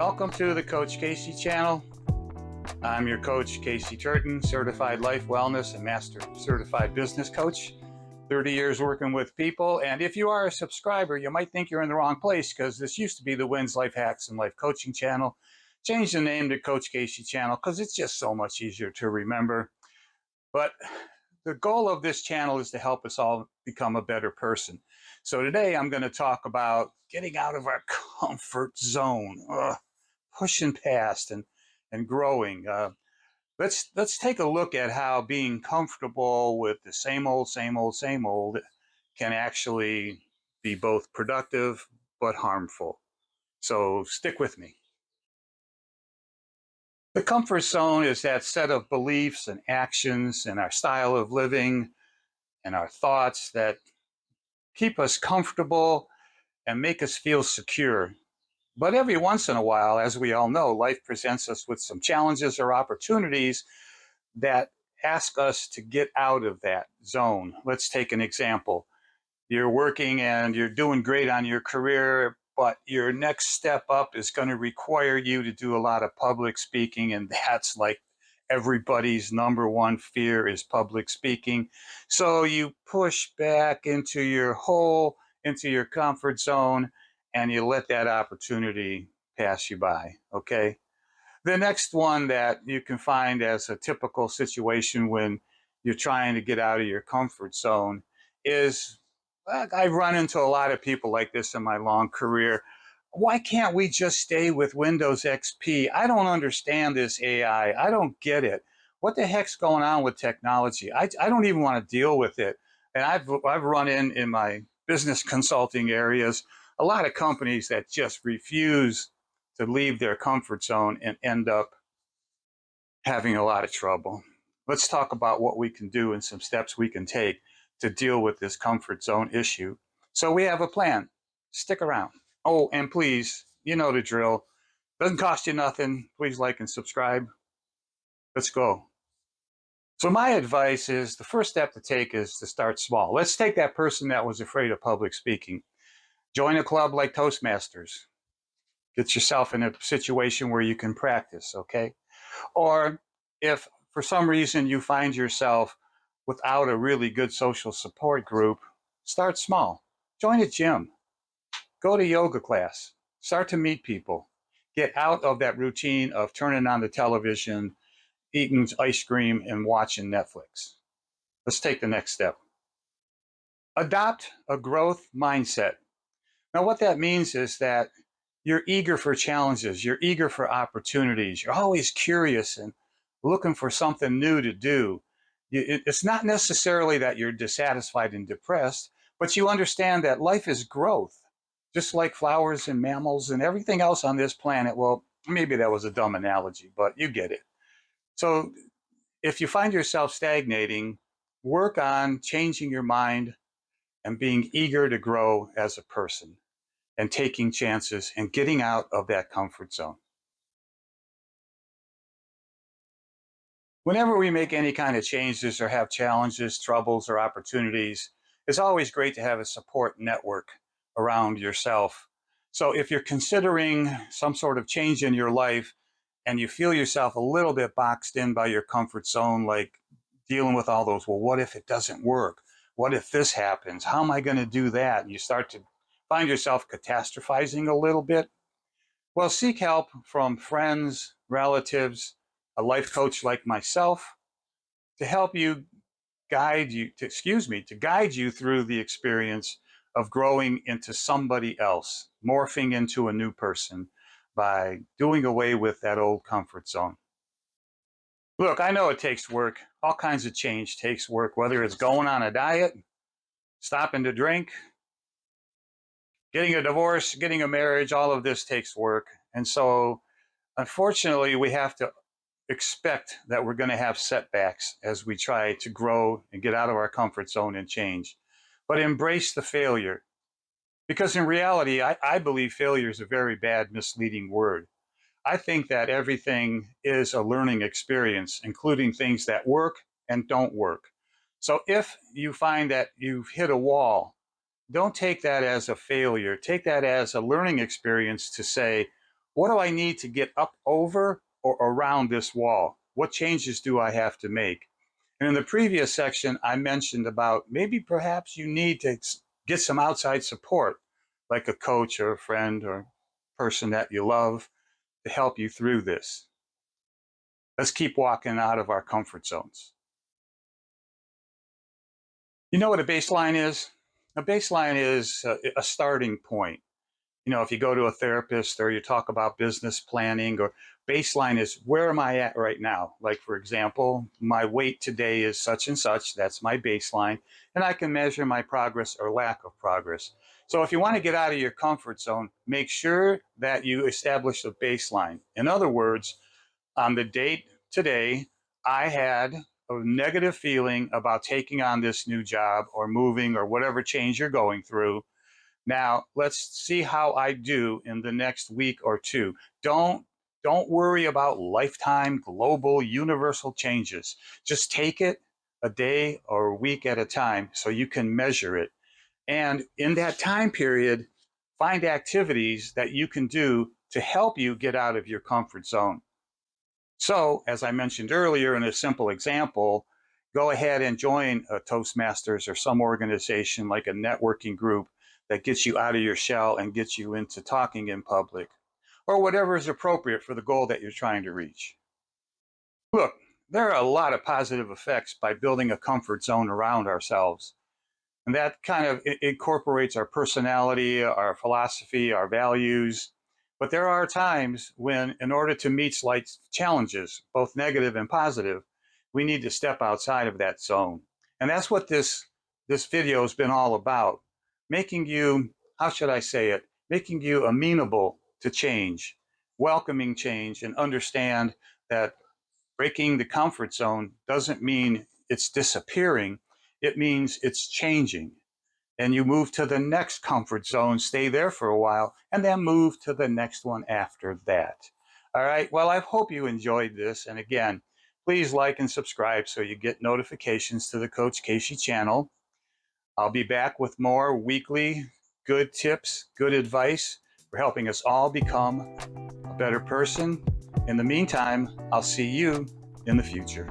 Welcome to the Coach Casey channel. I'm your coach, Casey Turton, certified life wellness and master certified business coach. 30 years working with people. And if you are a subscriber, you might think you're in the wrong place because this used to be the Wins Life Hacks and Life Coaching channel. Changed the name to Coach Casey channel because it's just so much easier to remember. But the goal of this channel is to help us all become a better person. So today I'm going to talk about getting out of our comfort zone. Pushing past and growing. Let's take a look at how being comfortable with the same old can actually be both productive but harmful. So stick with me. The comfort zone is that set of beliefs and actions and our style of living and our thoughts that keep us comfortable and make us feel secure. But every once in a while, as we all know, life presents us with some challenges or opportunities that ask us to get out of that zone. Let's take an example. You're working and you're doing great on your career, but your next step up is going to require you to do a lot of public speaking, and that's like everybody's number one fear is public speaking. So you push back into your hole, into your comfort zone, and you let that opportunity pass you by, okay? The next one that you can find as a typical situation when you're trying to get out of your comfort zone is, I've run into a lot of people like this in my long career. Why can't we just stay with Windows XP? I don't understand this AI. I don't get it. What the heck's going on with technology? I don't even want to deal with it. And I've run in my business consulting areas a lot of companies that just refuse to leave their comfort zone and end up having a lot of trouble. Let's talk about what we can do and some steps we can take to deal with this comfort zone issue. So we have a plan. Stick around. Oh, and please, you know the drill. Doesn't cost you nothing. Please like and subscribe. Let's go. So my advice is the first step to take is to start small. Let's take that person that was afraid of public speaking. Join a club like Toastmasters. Get yourself in a situation where you can practice, okay? Or if for some reason you find yourself without a really good social support group, start small. Join a gym. Go to yoga class. Start to meet people. Get out of that routine of turning on the television, eating ice cream, and watching Netflix. Let's take the next step. Adopt a growth mindset. Now, what that means is that you're eager for challenges. You're eager for opportunities. You're always curious and looking for something new to do. It's not necessarily that you're dissatisfied and depressed, but you understand that life is growth, just like flowers and mammals and everything else on this planet. Well, maybe that was a dumb analogy, but you get it. So if you find yourself stagnating, work on changing your mind and being eager to grow as a person and taking chances and getting out of that comfort zone. Whenever we make any kind of changes or have challenges, troubles, or opportunities, it's always great to have a support network around yourself. So if you're considering some sort of change in your life and you feel yourself a little bit boxed in by your comfort zone, like dealing with all those, well, what if it doesn't work? What if this happens? How am I going to do that? And you start to find yourself catastrophizing a little bit. Well, seek help from friends, relatives, a life coach like myself to help you to guide you through the experience of growing into somebody else, morphing into a new person by doing away with that old comfort zone. Look, I know it takes work. All kinds of change takes work, whether it's going on a diet, stopping to drink, getting a divorce, getting a marriage. All of this takes work. And so, unfortunately, we have to expect that we're going to have setbacks as we try to grow and get out of our comfort zone and change. But embrace the failure. Because in reality, I believe failure is a very bad, misleading word. I think that everything is a learning experience, including things that work and don't work. So if you find that you've hit a wall, don't take that as a failure. Take that as a learning experience to say, What do I need to get up over or around this wall? What changes do I have to make? And in the previous section, I mentioned about maybe perhaps you need to get some outside support, like a coach or a friend or person that you love to help you through this. Let's keep walking out of our comfort zones. You know what a baseline is? A baseline is a starting point. You know, if you go to a therapist or you talk about business planning, or baseline is where am I at right now? Like, for example, my weight today is such and such. That's my baseline. And I can measure my progress or lack of progress. So if you want to get out of your comfort zone, make sure that you establish a baseline. In other words, on the date today, I had a negative feeling about taking on this new job or moving or whatever change you're going through. Now, let's see how I do in the next week or two. Don't don't worry about lifetime, global, universal changes. Just take it a day or a week at a time so you can measure it. And in that time period, find activities that you can do to help you get out of your comfort zone. So, as I mentioned earlier in a simple example, go ahead and join a Toastmasters or some organization like a networking group that gets you out of your shell and gets you into talking in public, or whatever is appropriate for the goal that you're trying to reach. Look, there are a lot of positive effects by building a comfort zone around ourselves. And that kind of incorporates our personality, our philosophy, our values. But there are times when, in order to meet life's challenges, both negative and positive, we need to step outside of that zone. And that's what this video has been all about. Making you, how should I say it, making you amenable to change, welcoming change, and understand that breaking the comfort zone doesn't mean it's disappearing. It means it's changing. And you move to the next comfort zone, stay there for a while, and then move to the next one after that. All right. Well, I hope you enjoyed this. And again, please like and subscribe so you get notifications to the Coach Casey channel. I'll be back with more weekly good tips, good advice for helping us all become a better person. In the meantime, I'll see you in the future.